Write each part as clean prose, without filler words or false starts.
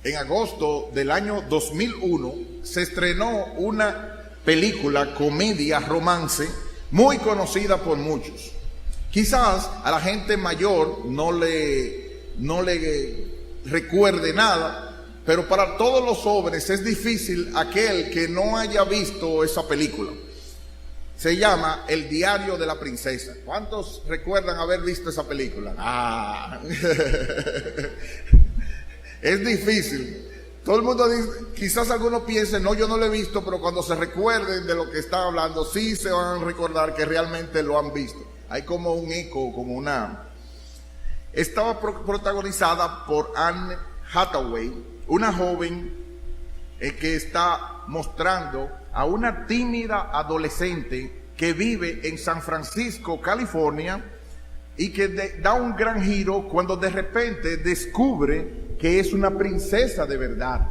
en agosto del año 2001 se estrenó una película, comedia, romance, muy conocida por muchos. Quizás a la gente mayor no le recuerde nada, pero para todos los jóvenes es difícil aquel que no haya visto esa película. Se llama El diario de la princesa. ¿Cuántos recuerdan haber visto esa película? Es difícil. Todo el mundo dice, quizás algunos piensen, no, yo no lo he visto, pero cuando se recuerden de lo que están hablando, sí se van a recordar que realmente lo han visto. Hay como un eco, como una... Estaba protagonizada por Anne Hathaway, una joven que está mostrando a una tímida adolescente que vive en San Francisco, California, y que da un gran giro cuando de repente descubre que es una princesa de verdad,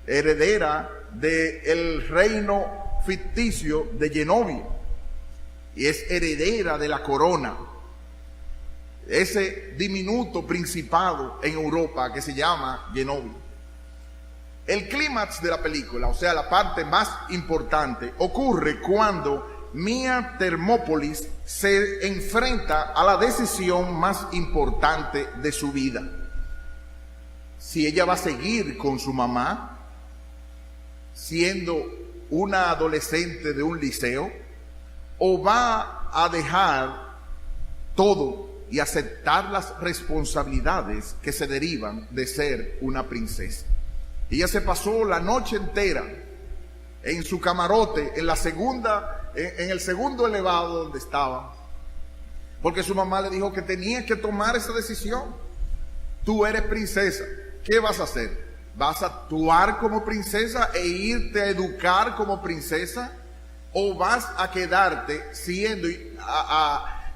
heredera del reino ficticio de Genovia, y es heredera de la corona, ese diminuto principado en Europa que se llama Genovia. El clímax de la película, o sea, la parte más importante, ocurre cuando Mia Thermopolis se enfrenta a la decisión más importante de su vida. Si ella va a seguir con su mamá, siendo una adolescente de un liceo, o va a dejar todo y aceptar las responsabilidades que se derivan de ser una princesa. Ella se pasó la noche entera en su camarote, en el segundo elevado donde estaba, porque su mamá le dijo que tenía que tomar esa decisión. Tú eres princesa, ¿qué vas a hacer? ¿Vas a actuar como princesa e irte a educar como princesa? ¿O vas a quedarte siendo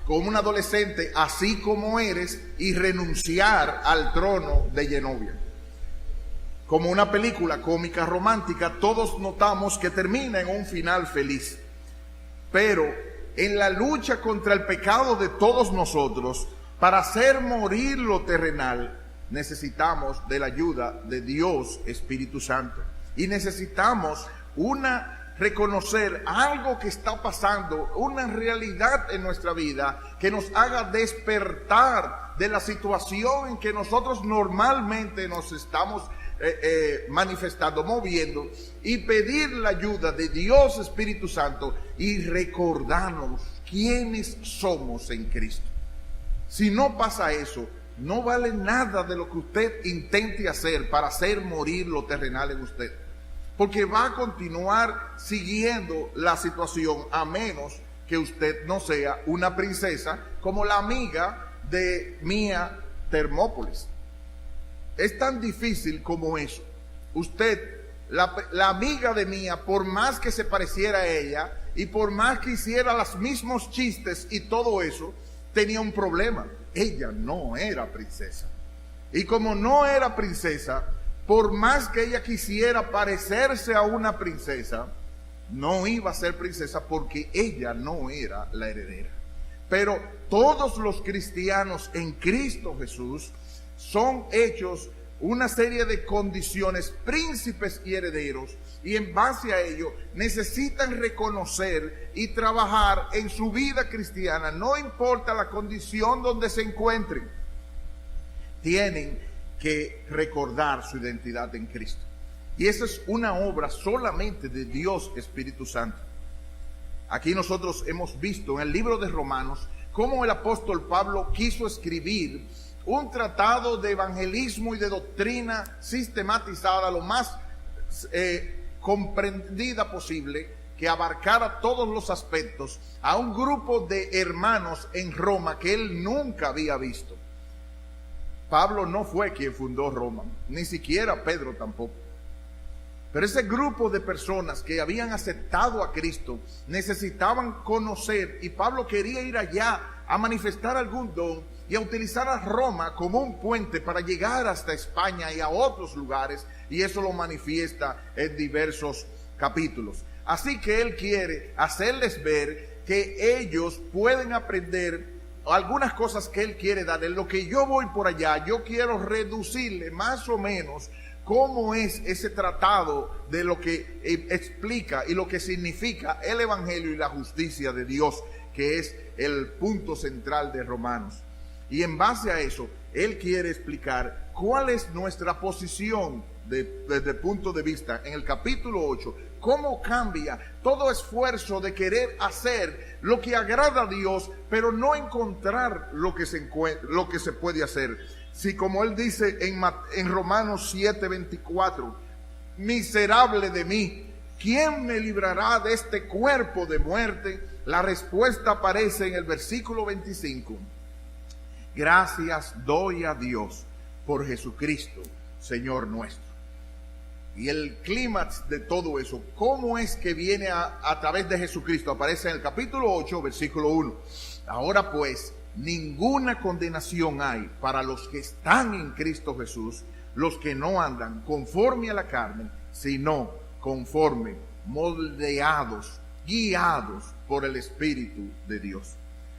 como un adolescente así como eres y renunciar al trono de Genovia? Como una película cómica romántica, todos notamos que termina en un final feliz. Pero en la lucha contra el pecado de todos nosotros, para hacer morir lo terrenal, necesitamos de la ayuda de Dios Espíritu Santo. Y necesitamos reconocer algo que está pasando, una realidad en nuestra vida que nos haga despertar de la situación en que nosotros normalmente nos estamos manifestando, moviendo, y pedir la ayuda de Dios Espíritu Santo y recordarnos quiénes somos en Cristo. Si no pasa eso, no vale nada de lo que usted intente hacer para hacer morir lo terrenal en usted, porque va a continuar siguiendo la situación a menos que usted no sea una princesa como la amiga de Mia Thermopolis. Es tan difícil como eso. Usted, la amiga de Mia, por más que se pareciera a ella y por más que hiciera los mismos chistes y todo eso, tenía un problema. Ella no era princesa. Y como no era princesa, por más que ella quisiera parecerse a una princesa, no iba a ser princesa porque ella no era la heredera. Pero todos los cristianos en Cristo Jesús son hechos una serie de condiciones, príncipes y herederos, y en base a ello necesitan reconocer y trabajar en su vida cristiana, no importa la condición donde se encuentren. Tienen que recordar su identidad en Cristo. Y esa es una obra solamente de Dios Espíritu Santo. Aquí nosotros hemos visto en el libro de Romanos cómo el apóstol Pablo quiso escribir un tratado de evangelismo y de doctrina sistematizada, lo más comprendida posible, que abarcara todos los aspectos, a un grupo de hermanos en Roma que él nunca había visto. Pablo no fue quien fundó Roma, ni siquiera Pedro tampoco. Pero ese grupo de personas que habían aceptado a Cristo necesitaban conocer, y Pablo quería ir allá a manifestar algún don y a utilizar a Roma como un puente para llegar hasta España y a otros lugares, y eso lo manifiesta en diversos capítulos. Así que él quiere hacerles ver que ellos pueden aprender algunas cosas que Él quiere dar. En lo que yo voy por allá, yo quiero reducirle más o menos cómo es ese tratado de lo que explica y lo que significa el Evangelio y la justicia de Dios, que es el punto central de Romanos. Y en base a eso, Él quiere explicar cuál es nuestra posición desde el punto de vista en el capítulo 8, cómo cambia todo esfuerzo de querer hacer lo que agrada a Dios, pero no encontrar lo que se puede hacer. Si como Él dice en Romanos 7:24, miserable de mí, ¿quién me librará de este cuerpo de muerte? La respuesta aparece en el versículo 25. Gracias doy a Dios por Jesucristo, Señor nuestro. Y el clímax de todo eso, ¿cómo es que viene a través de Jesucristo? Aparece en el capítulo 8, versículo 1. Ahora pues, ninguna condenación hay para los que están en Cristo Jesús, los que no andan conforme a la carne, sino conforme, moldeados, guiados por el Espíritu de Dios.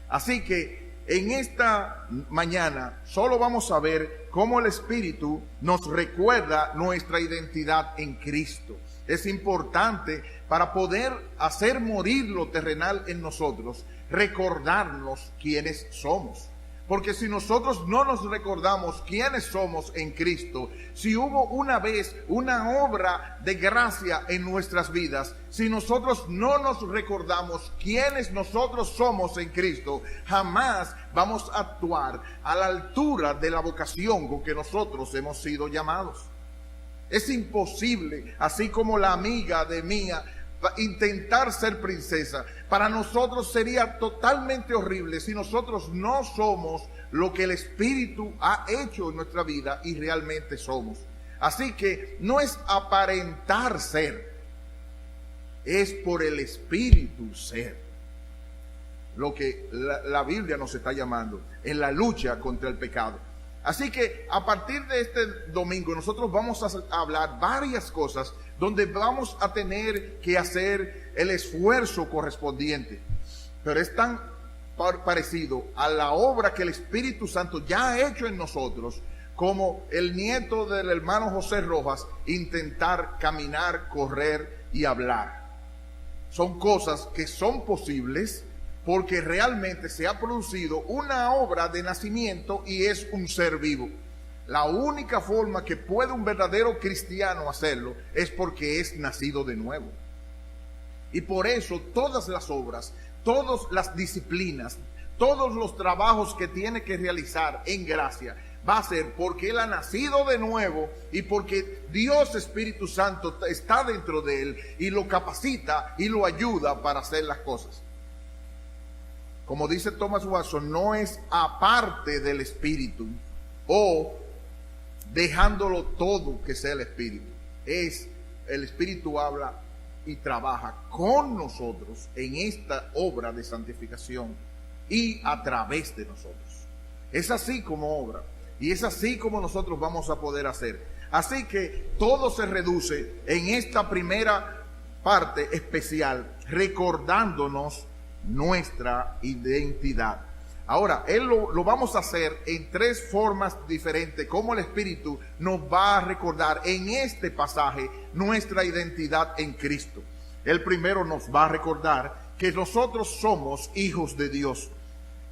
Así que en esta mañana solo vamos a ver cómo el Espíritu nos recuerda nuestra identidad en Cristo. Es importante para poder hacer morir lo terrenal en nosotros, recordarnos quiénes somos. Porque si nosotros no nos recordamos quiénes somos en Cristo, si hubo una vez una obra de gracia en nuestras vidas, si nosotros no nos recordamos quiénes nosotros somos en Cristo, jamás vamos a actuar a la altura de la vocación con que nosotros hemos sido llamados. Es imposible, así como la amiga de Mía, intentar ser princesa. Para nosotros sería totalmente horrible si nosotros no somos lo que el Espíritu ha hecho en nuestra vida y realmente somos. Así que no es aparentar ser, es por el Espíritu ser. Lo que la Biblia nos está llamando en la lucha contra el pecado. Así que a partir de este domingo nosotros vamos a hablar varias cosas donde vamos a tener que hacer el esfuerzo correspondiente. Pero es tan parecido a la obra que el Espíritu Santo ya ha hecho en nosotros, como el nieto del hermano José Rojas intentar caminar, correr y hablar. Son cosas que son posibles porque realmente se ha producido una obra de nacimiento y es un ser vivo. La única forma que puede un verdadero cristiano hacerlo es porque es nacido de nuevo. Y por eso todas las obras, todas las disciplinas, todos los trabajos que tiene que realizar en gracia, va a ser porque Él ha nacido de nuevo y porque Dios Espíritu Santo está dentro de Él y lo capacita y lo ayuda para hacer las cosas. Como dice Thomas Watson, no es aparte del Espíritu o dejándolo todo que sea el Espíritu. Es el Espíritu habla y trabaja con nosotros en esta obra de santificación y a través de nosotros. Es así como obra y es así como nosotros vamos a poder hacer. Así que todo se reduce en esta primera parte especial, recordándonos nuestra identidad. Ahora, lo vamos a hacer en tres formas diferentes, como el Espíritu nos va a recordar en este pasaje nuestra identidad en Cristo. El primero nos va a recordar que nosotros somos hijos de Dios.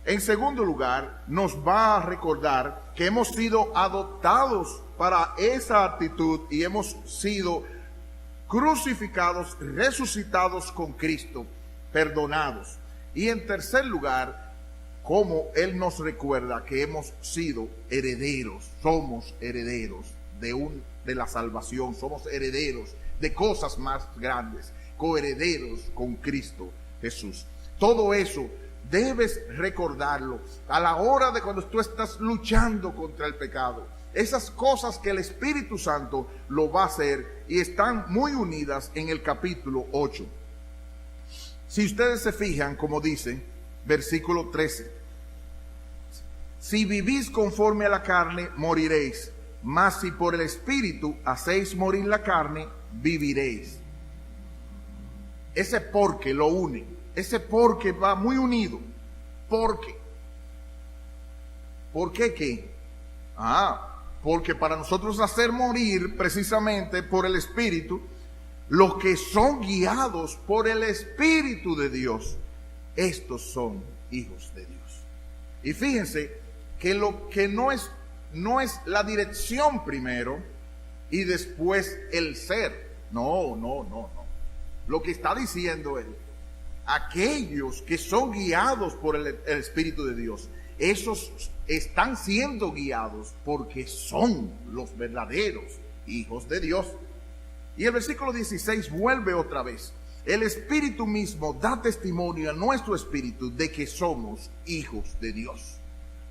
En segundo lugar, nos va a recordar que hemos sido adoptados para esa actitud y hemos sido crucificados, resucitados con Cristo, perdonados. Y en tercer lugar, como Él nos recuerda que hemos sido herederos, somos herederos de la salvación, somos herederos de cosas más grandes, coherederos con Cristo Jesús. Todo eso debes recordarlo a la hora de cuando tú estás luchando contra el pecado. Esas cosas que el Espíritu Santo lo va a hacer y están muy unidas en el capítulo 8. Si ustedes se fijan, como dice, versículo 13. Si vivís conforme a la carne, moriréis. Mas si por el Espíritu hacéis morir la carne, viviréis. Ese porque lo une. Ese porque va muy unido. Porque ¿Por qué qué? Porque para nosotros hacer morir precisamente por el Espíritu, los que son guiados por el Espíritu de Dios, estos son hijos de Dios. Y fíjense que lo que no es la dirección primero y después el ser. No. Lo que está diciendo él, aquellos que son guiados por el Espíritu de Dios, esos están siendo guiados porque son los verdaderos hijos de Dios. Y el versículo 16 vuelve otra vez. El Espíritu mismo da testimonio a nuestro espíritu de que somos hijos de Dios.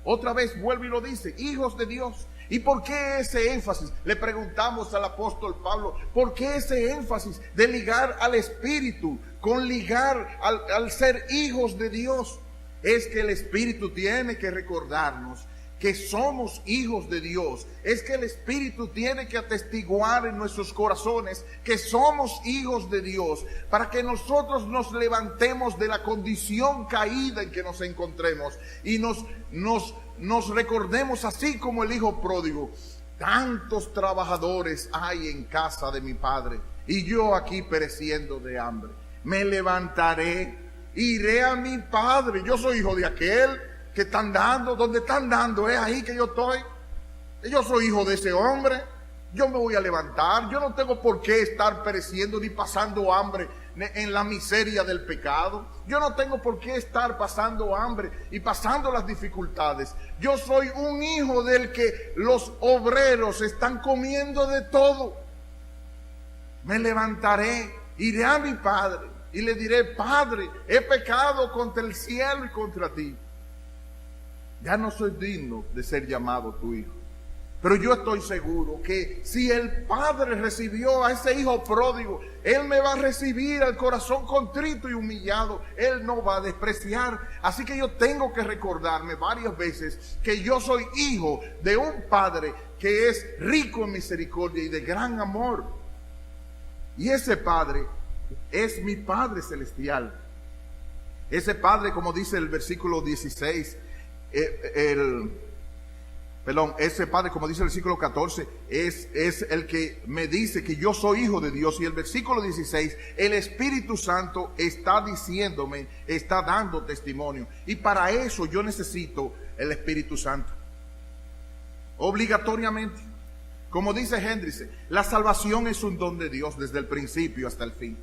Otra vez vuelve y lo dice, hijos de Dios. ¿Y por qué ese énfasis? Le preguntamos al apóstol Pablo, ¿por qué ese énfasis de ligar al Espíritu con ligar al ser hijos de Dios? Es que el Espíritu tiene que recordarnos que somos hijos de Dios. Es que el Espíritu tiene que atestiguar en nuestros corazones que somos hijos de Dios, para que nosotros nos levantemos de la condición caída en que nos encontremos y nos recordemos, así como el hijo pródigo: tantos trabajadores hay en casa de mi padre y yo aquí pereciendo de hambre. Me levantaré, iré a mi padre. Yo soy hijo de aquel que están dando, donde están dando, es ahí que yo estoy. Yo soy hijo de ese hombre. Yo me voy a levantar. Yo no tengo por qué estar pereciendo ni pasando hambre en la miseria del pecado. Yo no tengo por qué estar pasando hambre y pasando las dificultades. Yo soy un hijo del que los obreros están comiendo de todo. Me levantaré, iré a mi padre y le diré: Padre, he pecado contra el cielo y contra ti. Ya no soy digno de ser llamado tu hijo. Pero yo estoy seguro que si el Padre recibió a ese hijo pródigo, Él me va a recibir al corazón contrito y humillado. Él no va a despreciar. Así que yo tengo que recordarme varias veces que yo soy hijo de un Padre que es rico en misericordia y de gran amor. Y ese Padre es mi Padre celestial. Ese Padre, como dice el versículo 16, ese Padre, como dice el versículo 14, es el que me dice que yo soy hijo de Dios. Y el versículo 16, el Espíritu Santo está diciéndome, está dando testimonio. Y para eso yo necesito el Espíritu Santo, obligatoriamente. Como dice Hendricks, la salvación es un don de Dios desde el principio hasta el fin.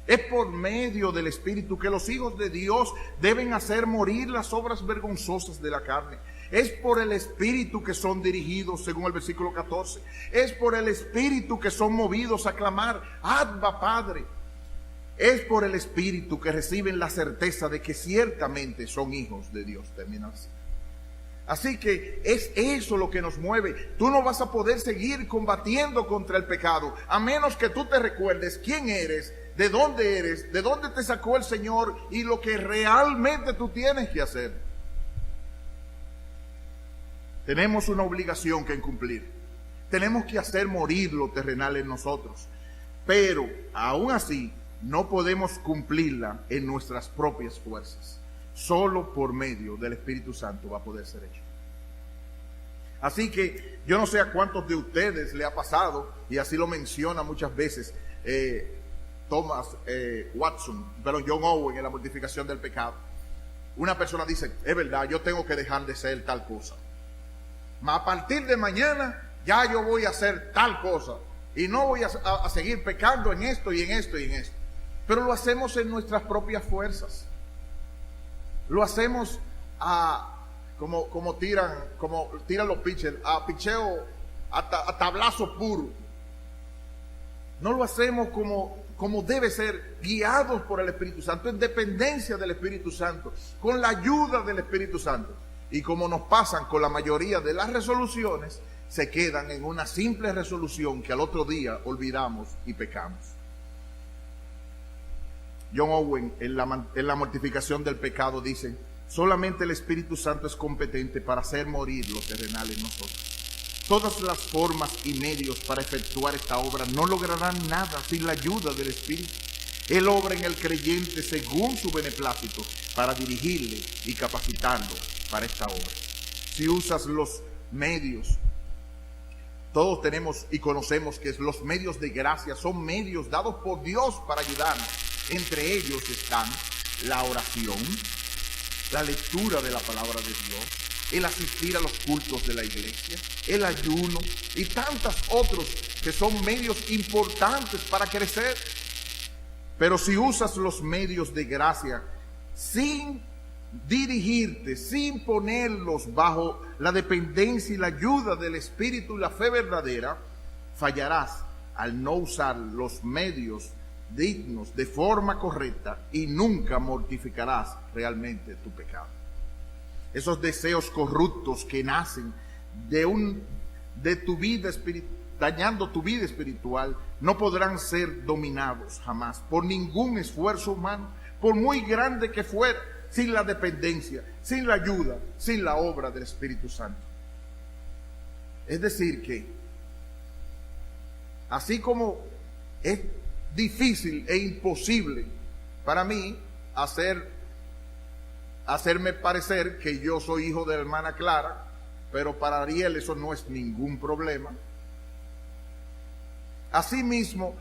Es por medio del Espíritu que los hijos de Dios deben hacer morir las obras vergonzosas de la carne. Es por el Espíritu que son dirigidos, según el versículo 14. Es por el Espíritu que son movidos a clamar: Abba, Padre. Es por el Espíritu que reciben la certeza de que ciertamente son hijos de Dios. Termina así. Así que es eso lo que nos mueve. Tú no vas a poder seguir combatiendo contra el pecado a menos que tú te recuerdes quién eres, de dónde te sacó el Señor y lo que realmente tú tienes que hacer. Tenemos una obligación que cumplir. Tenemos que hacer morir lo terrenal en nosotros. Pero aún así no podemos cumplirla en nuestras propias fuerzas. Solo por medio del Espíritu Santo va a poder ser hecho. Así que yo no sé a cuántos de ustedes le ha pasado, y así lo menciona muchas veces John Owen en la mortificación del pecado. Una persona dice: es verdad, yo tengo que dejar de ser tal cosa. A partir de mañana ya yo voy a hacer tal cosa y no voy a seguir pecando en esto y en esto y en esto. Pero lo hacemos en nuestras propias fuerzas. Lo hacemos como tiran los pitchers, a picheo, a tablazo puro. No lo hacemos como debe ser, guiados por el Espíritu Santo, en dependencia del Espíritu Santo, con la ayuda del Espíritu Santo. Y como nos pasan con la mayoría de las resoluciones, se quedan en una simple resolución que al otro día olvidamos y pecamos. John Owen en la mortificación del pecado dice: solamente el Espíritu Santo es competente para hacer morir lo terrenal en nosotros. Todas las formas y medios para efectuar esta obra no lograrán nada sin la ayuda del Espíritu. Él obra en el creyente según su beneplácito para dirigirle y capacitarlo para esta obra. si usas los medios. Todos tenemos y conocemos que los medios de gracia son medios dados por Dios para ayudarnos. Entre ellos están la oración, la lectura de la palabra de Dios, el asistir a los cultos de la iglesia, el ayuno y tantos otros que son medios importantes para crecer. Pero si usas los medios de gracia sin dirigirte, sin ponerlos bajo la dependencia y la ayuda del Espíritu y la fe verdadera, fallarás al no usar los medios dignos de forma correcta y nunca mortificarás realmente tu pecado. Esos deseos corruptos que nacen de tu vida espiritual, dañando tu vida espiritual, no podrán ser dominados jamás por ningún esfuerzo humano, por muy grande que fuera, sin la dependencia, sin la ayuda, sin la obra del Espíritu Santo. Es decir que, así como es difícil e imposible para mí hacerme parecer que yo soy hijo de la hermana Clara, pero para Ariel eso no es ningún problema. Asimismo,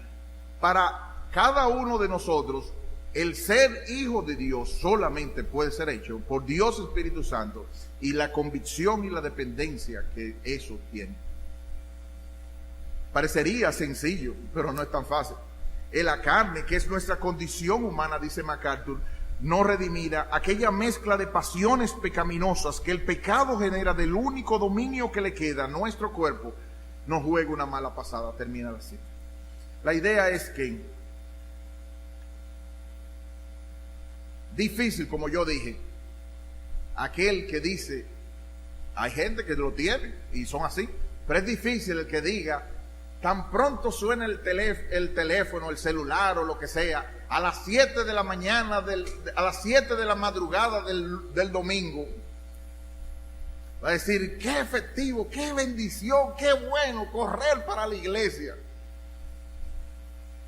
para cada uno de nosotros, el ser hijo de Dios solamente puede ser hecho por Dios Espíritu Santo y la convicción y la dependencia que eso tiene. Parecería sencillo, pero no es tan fácil. En la carne, que es nuestra condición humana, dice MacArthur, no redimida, aquella mezcla de pasiones pecaminosas que el pecado genera del único dominio que le queda a nuestro cuerpo, nos juega una mala pasada. Termina la cita. La idea es que, difícil, como yo dije, aquel que dice, hay gente que lo tiene y son así, pero es difícil el que diga, tan pronto suena el teléfono, el celular o lo que sea, a las 7 de la mañana, a las 7 de la madrugada del domingo, va a decir, qué efectivo, qué bendición, qué bueno correr para la iglesia.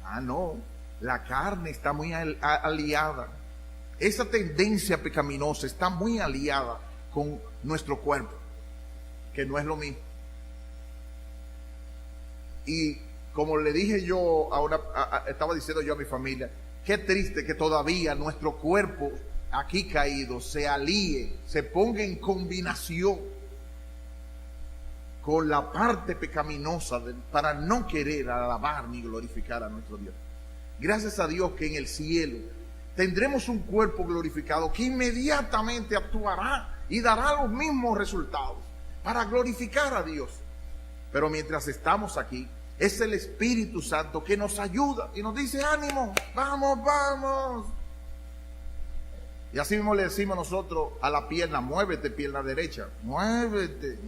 Ah, no, la carne está muy aliada. Esa tendencia pecaminosa está muy aliada con nuestro cuerpo, que no es lo mismo. Y como le dije yo estaba diciendo yo a mi familia, qué triste que todavía nuestro cuerpo aquí caído se alíe, se ponga en combinación con la parte pecaminosa para no querer alabar ni glorificar a nuestro Dios. Gracias a Dios que en el cielo tendremos un cuerpo glorificado que inmediatamente actuará y dará los mismos resultados para glorificar a Dios. Pero mientras estamos aquí, es el Espíritu Santo que nos ayuda y nos dice, ánimo, vamos, vamos. Y así mismo le decimos nosotros a la pierna, muévete, pierna derecha, muévete.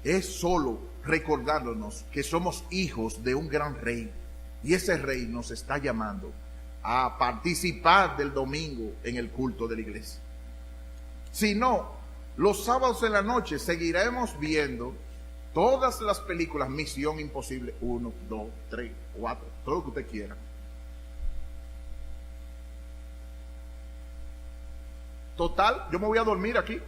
Es solo recordándonos que somos hijos de un gran rey. Y ese rey nos está llamando a participar del domingo en el culto de la iglesia. Si no, los sábados en la noche seguiremos viendo todas las películas Misión Imposible 1, 2, 3, 4, todo lo que usted quiera. Total, yo me voy a dormir aquí.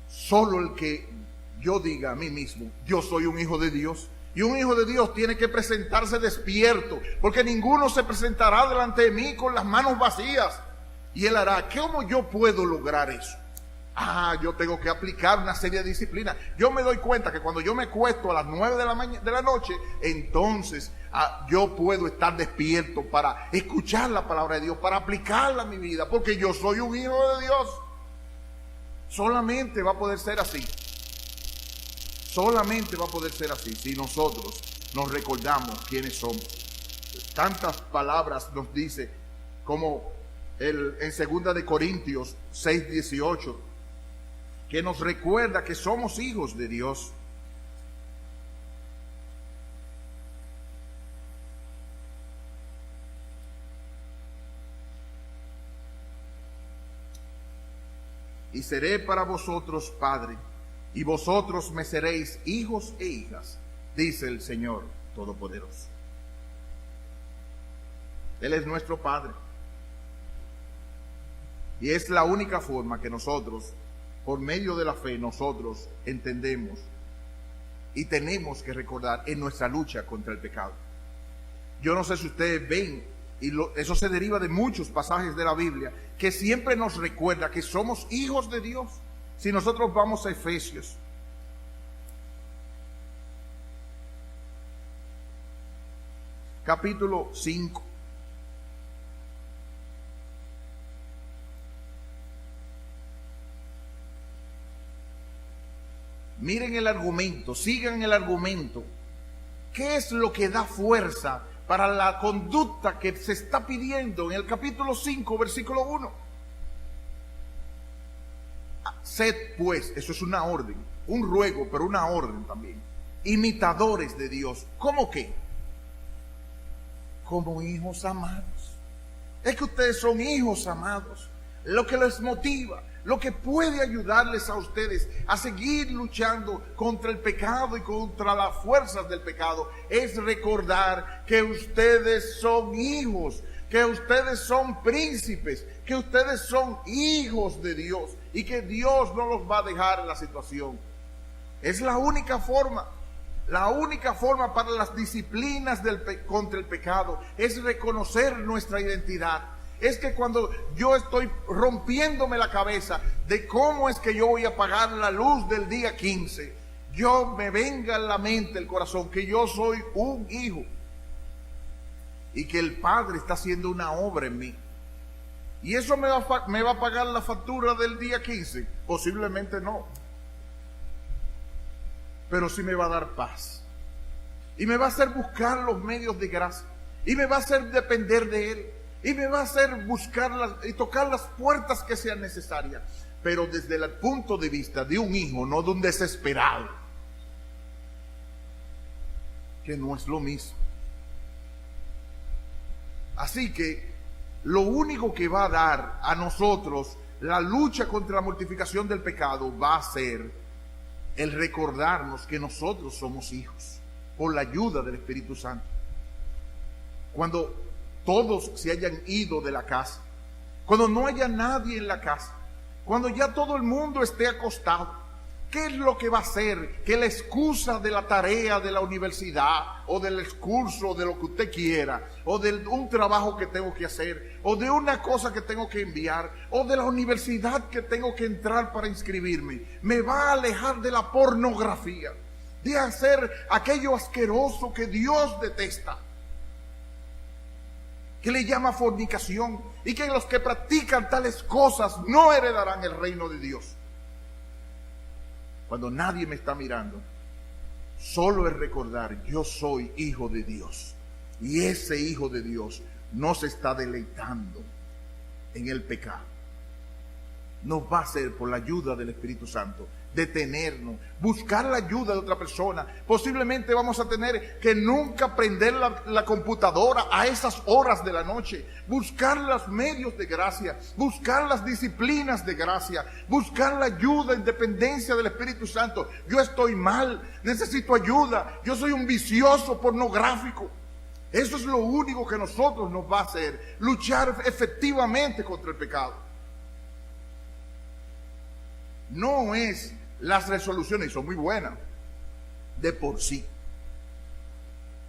Solo el que yo diga a mí mismo, yo soy un hijo de Dios. Y un hijo de Dios tiene que presentarse despierto, porque ninguno se presentará delante de mí con las manos vacías. Y él hará, ¿cómo yo puedo lograr eso? Yo tengo que aplicar una serie de disciplinas. Yo me doy cuenta que cuando yo me acuesto a las 9 de la noche, entonces yo puedo estar despierto para escuchar la palabra de Dios, para aplicarla a mi vida, porque yo soy un hijo de Dios. Solamente va a poder ser así. Solamente va a poder ser así si nosotros nos recordamos quiénes somos. Tantas palabras nos dice, como en 2 de Corintios 6:18, que nos recuerda que somos hijos de Dios. Y seré para vosotros padre, y vosotros me seréis hijos e hijas, dice el Señor Todopoderoso. Él es nuestro Padre. Y es la única forma que nosotros, por medio de la fe, nosotros entendemos y tenemos que recordar en nuestra lucha contra el pecado. Yo no sé si ustedes ven, y eso se deriva de muchos pasajes de la Biblia, que siempre nos recuerda que somos hijos de Dios. Si nosotros vamos a Efesios, capítulo 5. Miren el argumento, sigan el argumento. ¿Qué es lo que da fuerza para la conducta que se está pidiendo en el capítulo 5, versículo 1? Sed pues, eso es una orden, un ruego, pero una orden también. Imitadores de Dios. ¿Cómo qué? Como hijos amados. Es que ustedes son hijos amados. Lo que les motiva, lo que puede ayudarles a ustedes a seguir luchando contra el pecado y contra las fuerzas del pecado, es recordar que ustedes son hijos, que ustedes son príncipes, que ustedes son hijos de Dios y que Dios no los va a dejar en la situación. Es la única forma. La única forma para las disciplinas contra el pecado es reconocer nuestra identidad. Es que cuando yo estoy rompiéndome la cabeza de cómo es que yo voy a pagar la luz del día 15, yo me venga en la mente, el corazón, que yo soy un hijo y que el Padre está haciendo una obra en mí. ¿Y eso me va a pagar la factura del día 15? Posiblemente no. Pero sí me va a dar paz. Y me va a hacer buscar los medios de gracia. Y me va a hacer depender de Él. Y me va a hacer buscar y tocar las puertas que sean necesarias. Pero desde el punto de vista de un hijo, no de un desesperado. Que no es lo mismo. Así que lo único que va a dar a nosotros la lucha contra la mortificación del pecado va a ser el recordarnos que nosotros somos hijos por la ayuda del Espíritu Santo. Cuando todos se hayan ido de la casa, cuando no haya nadie en la casa, cuando ya todo el mundo esté acostado, ¿qué es lo que va a hacer? Que la excusa de la tarea de la universidad o del curso o de lo que usted quiera, o de un trabajo que tengo que hacer, o de una cosa que tengo que enviar, o de la universidad que tengo que entrar para inscribirme, me va a alejar de la pornografía, de hacer aquello asqueroso que Dios detesta, que le llama fornicación, y que los que practican tales cosas no heredarán el reino de Dios? Cuando nadie me está mirando, solo es recordar, yo soy hijo de Dios, y ese hijo de Dios no se está deleitando en el pecado. Nos va a hacer, por la ayuda del Espíritu Santo, detenernos, buscar la ayuda de otra persona. Posiblemente vamos a tener que nunca prender la computadora a esas horas de la noche, buscar los medios de gracia, buscar las disciplinas de gracia, buscar la ayuda en dependencia del Espíritu Santo. Yo estoy mal, necesito ayuda, yo soy un vicioso pornográfico. Eso es lo único que nosotros nos va a hacer luchar efectivamente contra el pecado. No es las resoluciones, son muy buenas de por sí.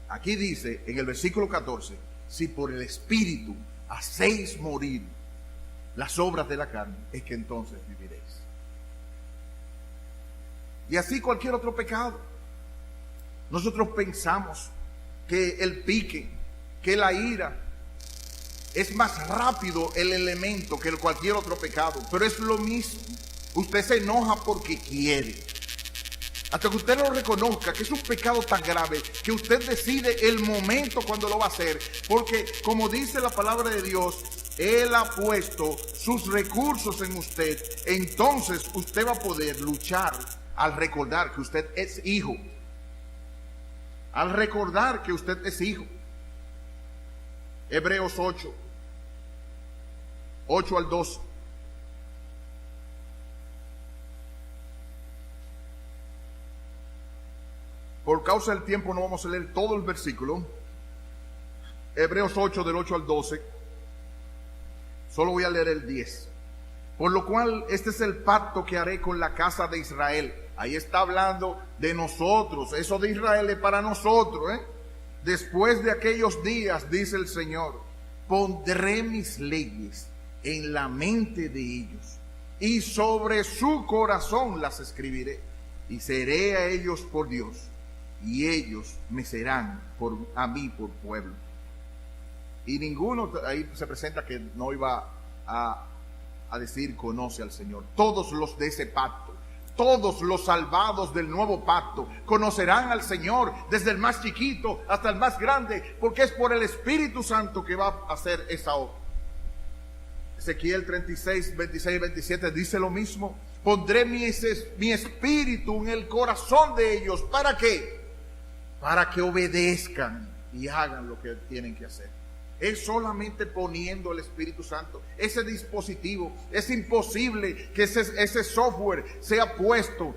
Aquí dice en el versículo 14, si por el Espíritu hacéis morir las obras de la carne, es que entonces viviréis. Y así cualquier otro pecado. Nosotros pensamos que el pique, que la ira, es más rápido el elemento que cualquier otro pecado, pero es lo mismo. Usted se enoja porque quiere. Hasta que usted lo reconozca que es un pecado tan grave que usted decide el momento cuando lo va a hacer. Porque como dice la palabra de Dios, Él ha puesto sus recursos en usted. Entonces usted va a poder luchar al recordar que usted es hijo. Al recordar que usted es hijo. Hebreos 8 al 12. Por causa del tiempo no vamos a leer todo el versículo, Hebreos 8 del 8 al 12. Solo voy a leer el 10. Por lo cual este es el pacto que haré con la casa de Israel. Ahí está hablando de nosotros. Eso de Israel es para nosotros, Después de aquellos días, dice el Señor, pondré mis leyes en la mente de ellos y sobre su corazón las escribiré, y seré a ellos por Dios, y ellos me serán a mí por pueblo. Y ninguno ahí se presenta que no iba a decir conoce al Señor. Todos los de ese pacto, todos los salvados del nuevo pacto conocerán al Señor, desde el más chiquito hasta el más grande, porque es por el Espíritu Santo que va a hacer esa obra. Ezequiel 36, 26 y 27 dice lo mismo. Pondré mi espíritu en el corazón de ellos. ¿Para qué? Para que obedezcan y hagan lo que tienen que hacer. Es solamente poniendo el Espíritu Santo, ese dispositivo. Es imposible que ese software sea puesto,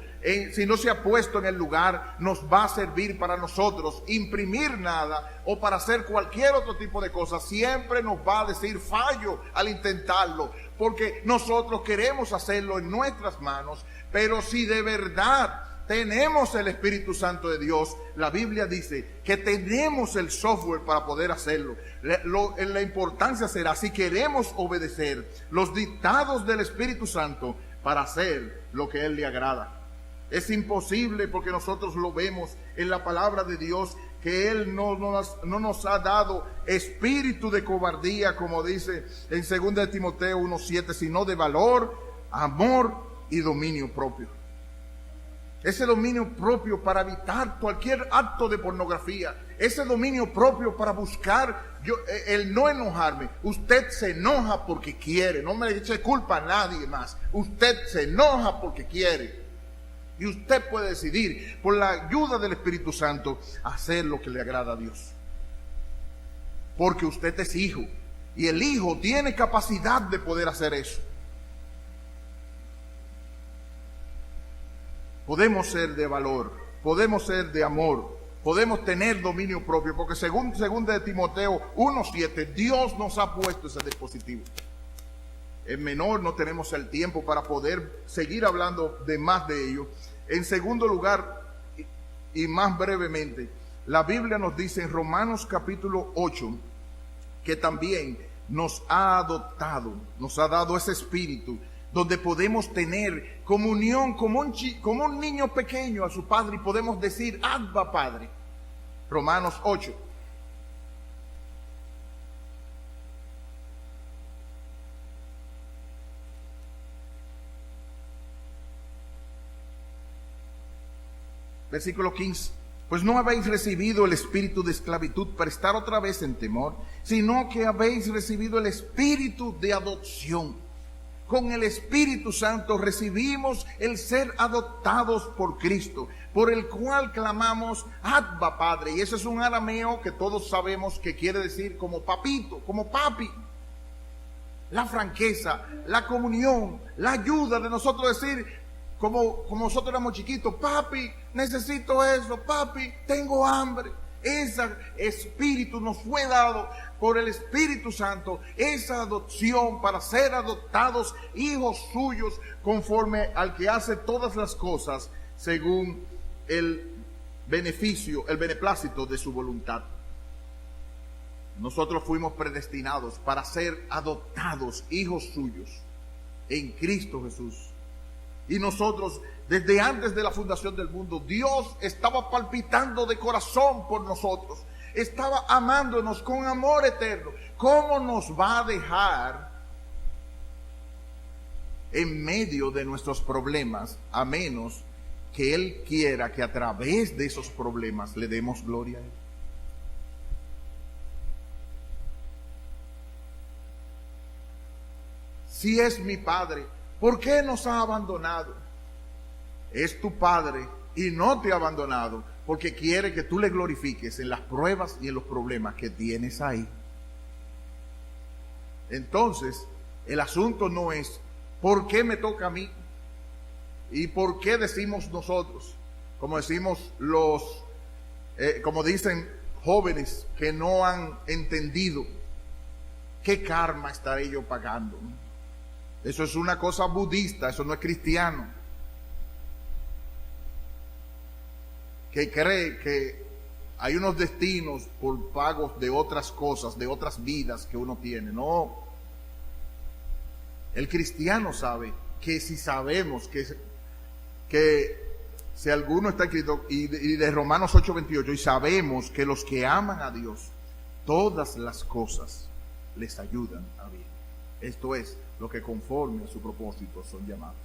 si no se ha puesto en el lugar, nos va a servir para nosotros imprimir nada o para hacer cualquier otro tipo de cosa. Siempre nos va a decir fallo al intentarlo, porque nosotros queremos hacerlo en nuestras manos. Pero si de verdad tenemos el Espíritu Santo de Dios, la Biblia dice que tenemos el software para poder hacerlo. La importancia será si queremos obedecer los dictados del Espíritu Santo para hacer lo que a Él le agrada. Es imposible, porque nosotros lo vemos en la palabra de Dios, que Él no nos ha dado espíritu de cobardía, como dice en 2 Timoteo 1:7, sino de valor, amor y dominio propio. Ese dominio propio para evitar cualquier acto de pornografía. Ese dominio propio para buscar el no enojarme. Usted se enoja porque quiere. No me eche culpa a nadie más. Usted se enoja porque quiere. Y usted puede decidir, por la ayuda del Espíritu Santo, hacer lo que le agrada a Dios. Porque usted es hijo. Y el hijo tiene capacidad de poder hacer eso. Podemos ser de valor, podemos ser de amor, podemos tener dominio propio, porque según de Timoteo 1:7, Dios nos ha puesto ese dispositivo. En menor no tenemos el tiempo para poder seguir hablando de más de ello. En segundo lugar, y más brevemente, la Biblia nos dice en Romanos capítulo 8, que también nos ha adoptado, nos ha dado ese espíritu, donde podemos tener comunión como un niño pequeño a su padre, y podemos decir, Abba, Padre. Romanos 8. Versículo 15. Pues no habéis recibido el espíritu de esclavitud para estar otra vez en temor, sino que habéis recibido el espíritu de adopción. Con el Espíritu Santo recibimos el ser adoptados por Cristo, por el cual clamamos Abba, Padre. Y ese es un arameo que todos sabemos que quiere decir como papito, como papi. La franqueza, la comunión, la ayuda de nosotros decir, como nosotros éramos chiquitos, papi, necesito eso, papi, tengo hambre. Ese espíritu nos fue dado por el Espíritu Santo, esa adopción para ser adoptados hijos suyos, conforme al que hace todas las cosas según el beneficio, el beneplácito de su voluntad. Nosotros fuimos predestinados para ser adoptados hijos suyos en Cristo Jesús. Y nosotros, desde antes de la fundación del mundo, Dios estaba palpitando de corazón por nosotros. Estaba amándonos con amor eterno. ¿Cómo nos va a dejar en medio de nuestros problemas, a menos que Él quiera que a través de esos problemas le demos gloria a Él? Si es mi Padre, ¿por qué nos ha abandonado? Es tu Padre y no te ha abandonado, porque quiere que tú le glorifiques en las pruebas y en los problemas que tienes ahí. Entonces, el asunto no es ¿por qué me toca a mí? ¿Y por qué decimos nosotros? Como decimos como dicen jóvenes que no han entendido qué karma estaré yo pagando. Eso es una cosa budista, eso no es cristiano. Que cree que hay unos destinos por pagos de otras cosas, de otras vidas que uno tiene. No. El cristiano sabe que si sabemos que si alguno está escrito, y de Romanos 8:28, y sabemos que los que aman a Dios, todas las cosas les ayudan a bien. Esto es lo que conforme a su propósito son llamados.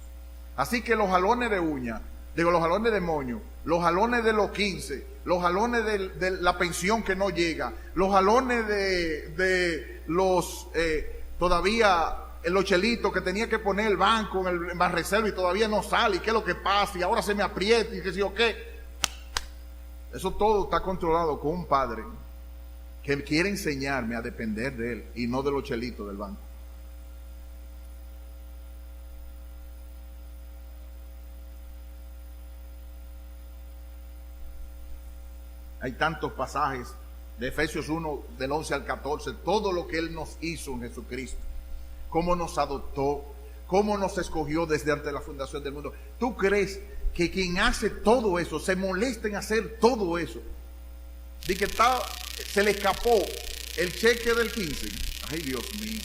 Así que los jalones de uña, los jalones de moño, los jalones de los 15, los jalones de la pensión que no llega, los jalones de los todavía los chelitos que tenía que poner el banco en la reserva y todavía no sale, y qué es lo que pasa, y ahora se me aprieta, y qué sé yo qué. Eso todo está controlado con un padre que quiere enseñarme a depender de él y no de los chelitos del banco. Hay tantos pasajes de Efesios 1, del 11 al 14, todo lo que Él nos hizo en Jesucristo, cómo nos adoptó, cómo nos escogió desde antes de la fundación del mundo. ¿Tú crees que quien hace todo eso se molesta en hacer todo eso? De que se le escapó el cheque del 15. Ay, Dios mío.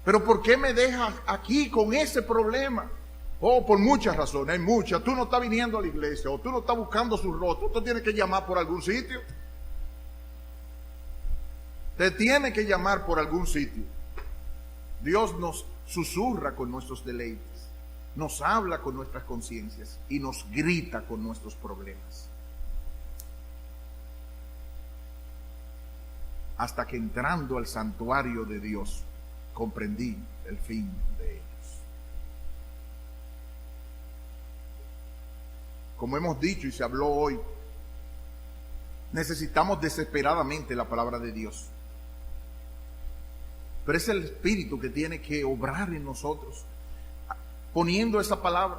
Pero ¿por qué me dejas aquí con ese problema? Oh, por muchas razones, hay muchas. Tú no estás viniendo a la iglesia, o tú no estás buscando su rostro, tú tienes que llamar por algún sitio. Te tiene que llamar por algún sitio. Dios nos susurra con nuestros deleites, nos habla con nuestras conciencias y nos grita con nuestros problemas. Hasta que entrando al santuario de Dios, comprendí el fin de ellos. Como hemos dicho y se habló hoy, necesitamos desesperadamente la palabra de Dios. Pero es el Espíritu que tiene que obrar en nosotros, poniendo esa palabra.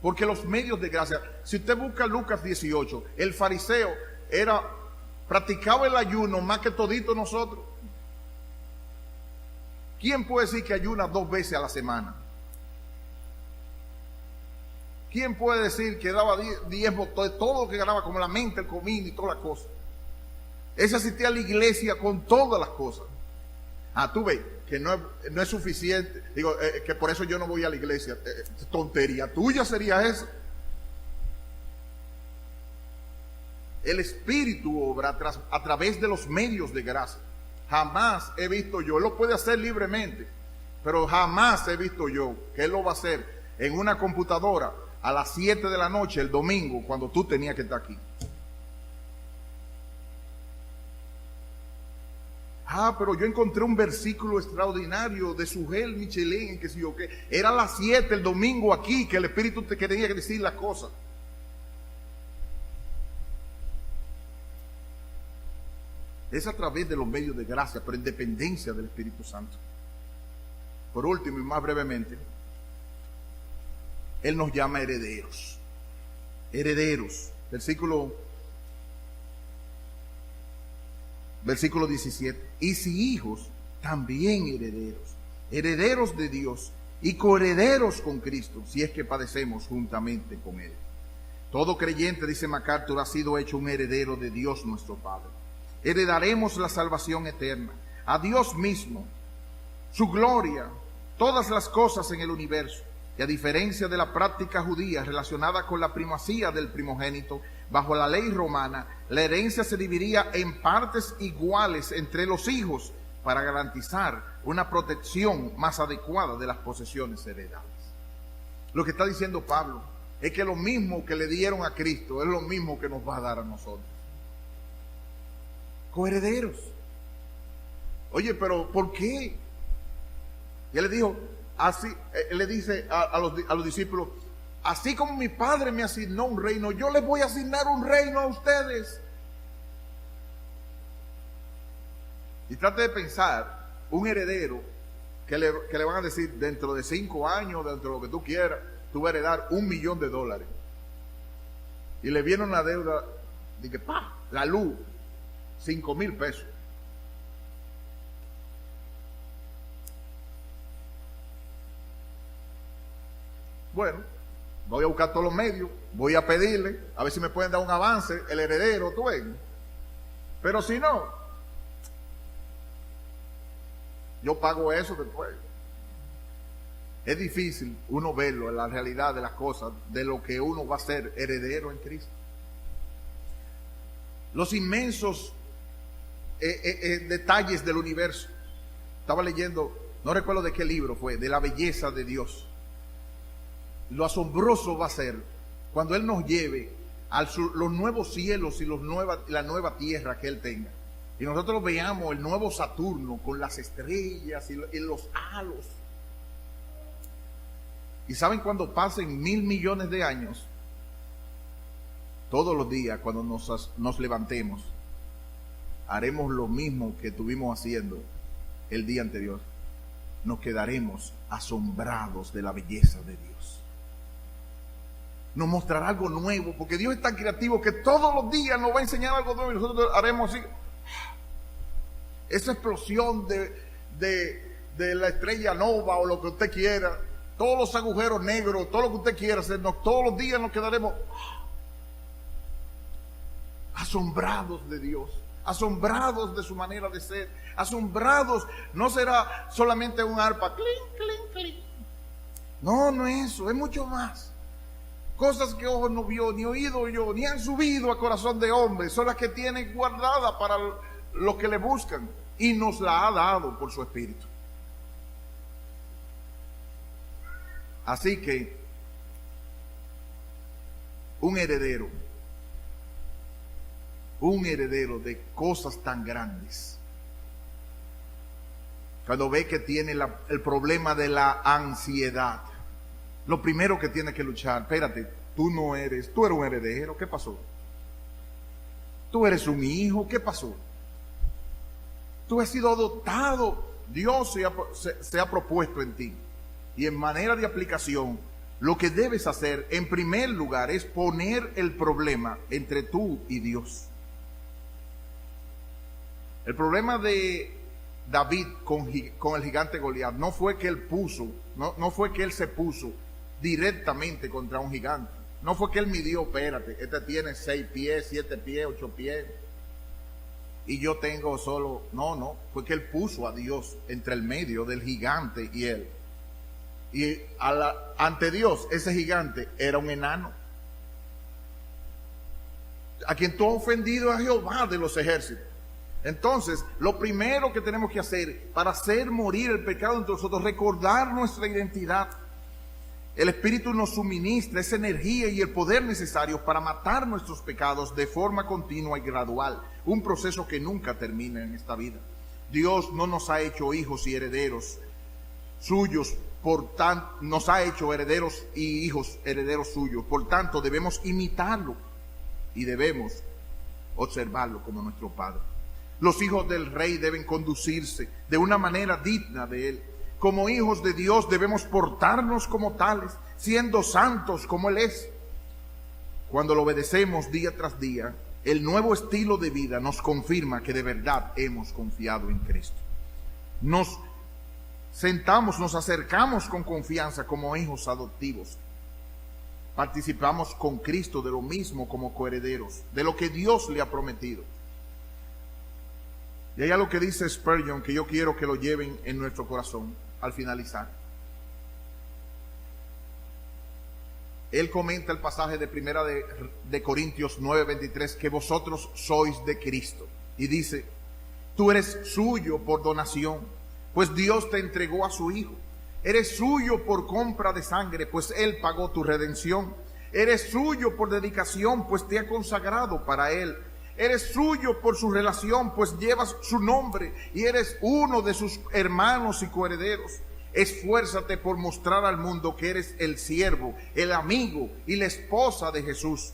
Porque los medios de gracia, si usted busca Lucas 18, el fariseo practicaba el ayuno más que todito nosotros. ¿Quién puede decir que ayuna 2 veces a la semana? ¿Quién puede decir que daba diezmo de todo lo que ganaba, como la mente, el comino y todas las cosas? Ese asistía a la iglesia con todas las cosas. Tú ves que no es suficiente. Digo, que por eso yo no voy a la iglesia. Tontería tuya sería esa. El Espíritu obra a través de los medios de gracia. Jamás he visto yo, Él lo puede hacer libremente, pero jamás he visto yo que Él lo va a hacer en una computadora a las 7 de la noche el domingo, cuando tú tenías que estar aquí. Pero yo encontré un versículo extraordinario de Sugel Michelin, que si yo qué. Era a las 7 el domingo aquí, que el Espíritu te tenía que decir las cosas. Es a través de los medios de gracia, pero en dependencia del Espíritu Santo. Por último y más brevemente, Él nos llama herederos. Herederos. Versículo 17. Y si hijos, también herederos. Herederos de Dios y coherederos con Cristo, si es que padecemos juntamente con Él. Todo creyente, dice MacArthur, ha sido hecho un heredero de Dios nuestro Padre. Heredaremos la salvación eterna, a Dios mismo, su gloria, todas las cosas en el universo. Y a diferencia de la práctica judía relacionada con la primacía del primogénito, bajo la ley romana, la herencia se dividiría en partes iguales entre los hijos para garantizar una protección más adecuada de las posesiones heredadas. Lo que está diciendo Pablo es que lo mismo que le dieron a Cristo es lo mismo que nos va a dar a nosotros. Coherederos. Oye, pero ¿por qué? Y él le dijo, así, él le dice a los discípulos, así como mi Padre me asignó un reino, yo les voy a asignar un reino a ustedes. Y trate de pensar, un heredero que le van a decir, dentro de 5 años, dentro de lo que tú quieras, tú vas a heredar $1 millón. y le viene una deuda de que, la luz, 5,000 pesos. Bueno, voy a buscar todos los medios, voy a pedirle, a ver si me pueden dar un avance, el heredero, tú ves. Pero si no, yo pago eso después. Es difícil uno verlo en la realidad de las cosas, de lo que uno va a ser heredero en Cristo. Los inmensos detalles del universo. Estaba leyendo, no recuerdo de qué libro fue, de la belleza de Dios. Lo asombroso va a ser cuando Él nos lleve a los nuevos cielos y la nueva tierra que Él tenga. Y nosotros veamos el nuevo Saturno con las estrellas y los halos. Y saben, cuando pasen 1,000 millones de años, todos los días cuando nos levantemos, haremos lo mismo que estuvimos haciendo el día anterior. Nos quedaremos asombrados de la belleza de Dios. Nos mostrará algo nuevo, porque Dios es tan creativo que todos los días nos va a enseñar algo nuevo y nosotros haremos así. Esa explosión de la estrella nova o lo que usted quiera, todos los agujeros negros, todo lo que usted quiera hacernos, todos los días nos quedaremos asombrados de Dios, asombrados de su manera de ser, asombrados. No será solamente un arpa, clink, clink, clink. No, no es eso, es mucho más. Cosas que ojo no vio, ni oído oyó, ni han subido a corazón de hombre, son las que tiene guardada para los que le buscan, y nos la ha dado por su Espíritu. Así que un heredero de cosas tan grandes, cuando ve que tiene el problema de la ansiedad, lo primero que tiene que luchar, espérate, tú eres un heredero, ¿qué pasó? Tú eres un hijo, ¿qué pasó? Tú has sido adoptado, Dios se ha propuesto en ti. Y en manera de aplicación, lo que debes hacer en primer lugar es poner el problema entre tú y Dios. El problema de David con el gigante Goliat no fue que él no fue que él se puso directamente contra un gigante. No fue que él midió, espérate, este tiene 6 pies, 7 pies, 8 pies, y yo tengo solo. No, fue que él puso a Dios entre el medio del gigante y él. Y ante Dios, ese gigante era un enano. A quien tú has ofendido a Jehová de los ejércitos. Entonces, lo primero que tenemos que hacer para hacer morir el pecado entre nosotros, recordar nuestra identidad. El Espíritu nos suministra esa energía y el poder necesarios para matar nuestros pecados de forma continua y gradual. Un proceso que nunca termina en esta vida. Dios no nos ha hecho hijos y herederos suyos, nos ha hecho herederos y hijos herederos suyos. Por tanto, debemos imitarlo y debemos observarlo como nuestro Padre. Los hijos del Rey deben conducirse de una manera digna de Él. Como hijos de Dios debemos portarnos como tales, siendo santos como Él es. Cuando lo obedecemos día tras día, el nuevo estilo de vida nos confirma que de verdad hemos confiado en Cristo. Nos acercamos con confianza como hijos adoptivos. Participamos con Cristo de lo mismo como coherederos, de lo que Dios le ha prometido. Y hay algo que dice Spurgeon que yo quiero que lo lleven en nuestro corazón al finalizar. Él comenta el pasaje de primera de Corintios 9:23, que vosotros sois de Cristo. Y dice, tú eres suyo por donación, pues Dios te entregó a su Hijo. Eres suyo por compra de sangre, pues Él pagó tu redención. Eres suyo por dedicación, pues te ha consagrado para Él. Eres suyo por su relación, pues llevas su nombre y eres uno de sus hermanos y coherederos. Esfuérzate por mostrar al mundo que eres el siervo, el amigo y la esposa de Jesús.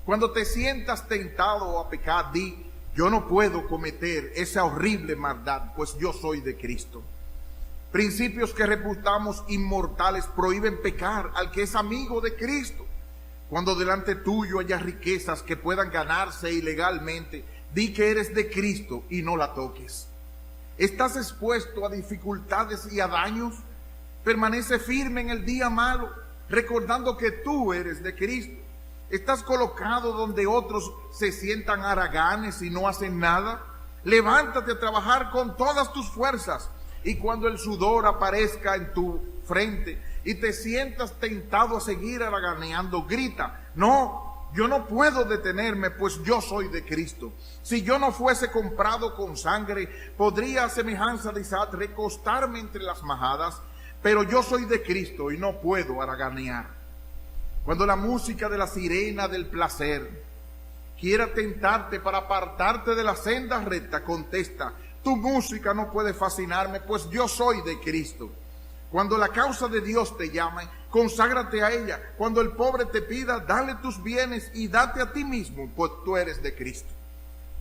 Cuando te sientas tentado a pecar, di, yo no puedo cometer esa horrible maldad, pues yo soy de Cristo. Principios que reputamos inmortales prohíben pecar al que es amigo de Cristo. Cuando delante tuyo haya riquezas que puedan ganarse ilegalmente, di que eres de Cristo y no la toques. ¿Estás expuesto a dificultades y a daños? Permanece firme en el día malo, recordando que tú eres de Cristo. ¿Estás colocado donde otros se sientan haraganes y no hacen nada? Levántate a trabajar con todas tus fuerzas, y cuando el sudor aparezca en tu frente y te sientas tentado a seguir haraganeando, grita: no, yo no puedo detenerme, pues yo soy de Cristo. Si yo no fuese comprado con sangre, podría a semejanza de Isaac recostarme entre las majadas, pero yo soy de Cristo y no puedo haraganear. Cuando la música de la sirena del placer quiera tentarte para apartarte de la senda recta, contesta: tu música no puede fascinarme, pues yo soy de Cristo. Cuando la causa de Dios te llame, conságrate a ella. Cuando el pobre te pida, dale tus bienes y date a ti mismo, pues tú eres de Cristo.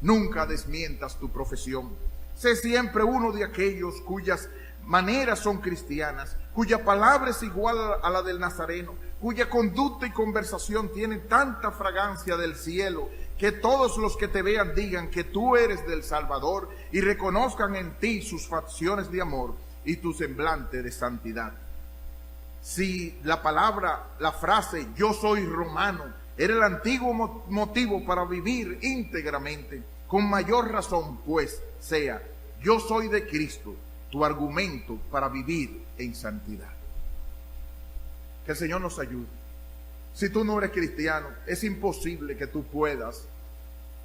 Nunca desmientas tu profesión. Sé siempre uno de aquellos cuyas maneras son cristianas, cuya palabra es igual a la del Nazareno, cuya conducta y conversación tienen tanta fragancia del cielo, que todos los que te vean digan que tú eres del Salvador y reconozcan en ti sus facciones de amor y tu semblante de santidad. Si la frase yo soy romano era el antiguo motivo para vivir íntegramente, con mayor razón pues sea yo soy de Cristo tu argumento para vivir en santidad. Que el Señor nos ayude. Si tú no eres cristiano, es imposible que tú puedas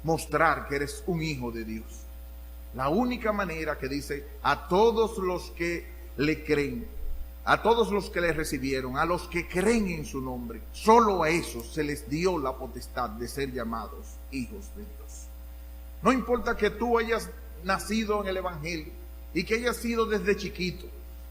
mostrar que eres un hijo de Dios. La única manera que dice: a todos los que le creen, a todos los que le recibieron, a los que creen en su nombre, solo a esos se les dio la potestad de ser llamados hijos de Dios. No importa que tú hayas nacido en el Evangelio y que hayas sido desde chiquito,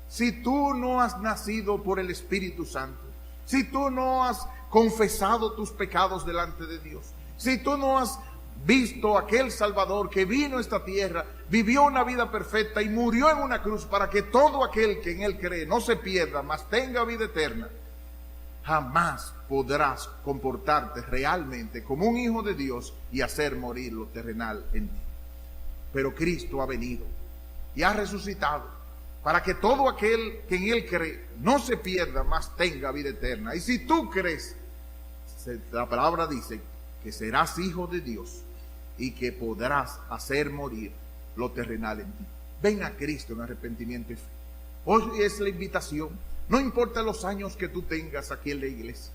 si tú no has nacido por el Espíritu Santo, si tú no has confesado tus pecados delante de Dios, si tú no has visto a aquel Salvador que vino a esta tierra, vivió una vida perfecta y murió en una cruz para que todo aquel que en él cree no se pierda, mas tenga vida eterna, jamás podrás comportarte realmente como un hijo de Dios y hacer morir lo terrenal en ti. Pero Cristo ha venido y ha resucitado para que todo aquel que en él cree no se pierda, mas tenga vida eterna. Y si tú crees, la palabra dice que serás hijo de Dios y que podrás hacer morir lo terrenal en ti. Ven a Cristo en arrepentimiento y fe. Hoy es la invitación. No importa los años que tú tengas aquí en la iglesia,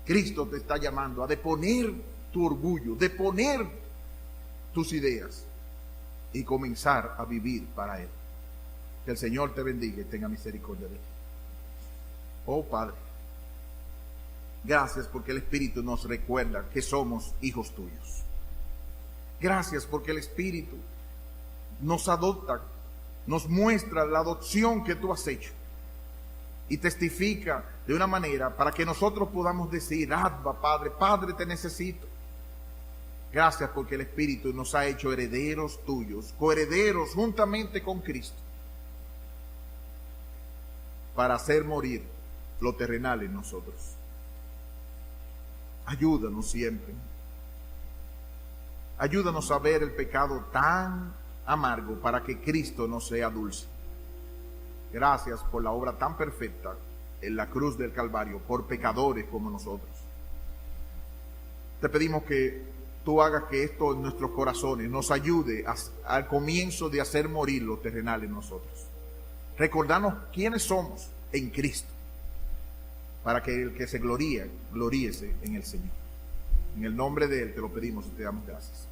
Cristo te está llamando a deponer tu orgullo, deponer tus ideas y comenzar a vivir para Él. Que el Señor te bendiga y tenga misericordia de ti. Oh Padre, gracias porque el Espíritu nos recuerda que somos hijos tuyos. Gracias porque el Espíritu nos adopta, nos muestra la adopción que tú has hecho y testifica de una manera para que nosotros podamos decir: Abba, Padre, Padre, te necesito. Gracias porque el Espíritu nos ha hecho herederos tuyos, coherederos juntamente con Cristo, para hacer morir lo terrenal en nosotros. Ayúdanos siempre. Ayúdanos a ver el pecado tan amargo para que Cristo no sea dulce. Gracias por la obra tan perfecta en la cruz del Calvario por pecadores como nosotros. Te pedimos que tú hagas que esto en nuestros corazones nos ayude al comienzo de hacer morir lo terrenal en nosotros. Recordarnos quiénes somos en Cristo, para que el que se gloríe, gloríese en el Señor. En el nombre de Él te lo pedimos y te damos gracias.